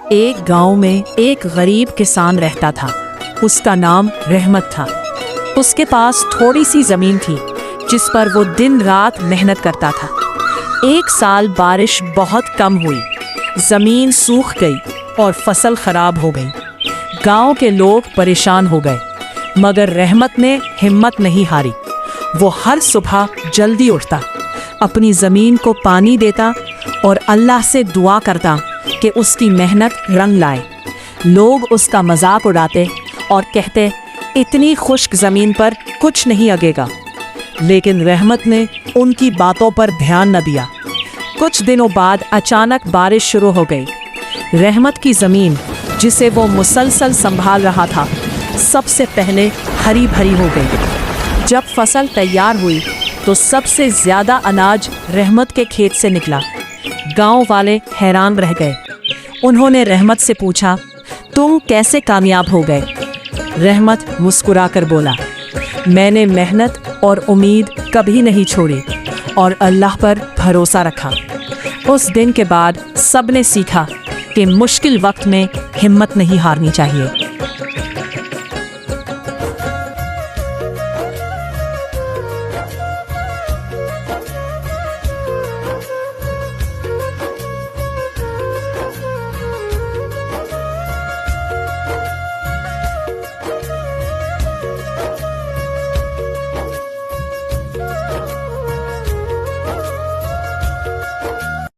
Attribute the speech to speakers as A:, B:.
A: ایک گاؤں میں ایک غریب کسان رہتا تھا۔ اس کا نام رحمت تھا۔ اس کے پاس تھوڑی سی زمین تھی جس پر وہ دن رات محنت کرتا تھا۔ ایک سال بارش بہت کم ہوئی، زمین سوکھ گئی اور فصل خراب ہو گئی۔ گاؤں کے لوگ پریشان ہو گئے، مگر رحمت نے ہمت نہیں ہاری۔ وہ ہر صبح جلدی اٹھتا، اپنی زمین کو پانی دیتا اور اللہ سے دعا کرتا کہ اس کی محنت رنگ لائے۔ لوگ اس کا مذاق اڑاتے اور کہتے، اتنی خشک زمین پر کچھ نہیں اگے گا، لیکن رحمت نے ان کی باتوں پر دھیان نہ دیا۔ کچھ دنوں بعد اچانک بارش شروع ہو گئی۔ رحمت کی زمین، جسے وہ مسلسل سنبھال رہا تھا، سب سے پہلے ہری بھری ہو گئی۔ جب فصل تیار ہوئی تو سب سے زیادہ اناج رحمت کے کھیت سے نکلا۔ گاؤں والے حیران رہ گئے۔ انہوں نے رحمت سے پوچھا، تم کیسے کامیاب ہو گئے؟ رحمت مسکرا کر بولا، میں نے محنت اور امید کبھی نہیں چھوڑی اور اللہ پر بھروسہ رکھا۔ اس دن کے بعد سب نے سیکھا کہ مشکل وقت میں ہمت نہیں ہارنی چاہیے۔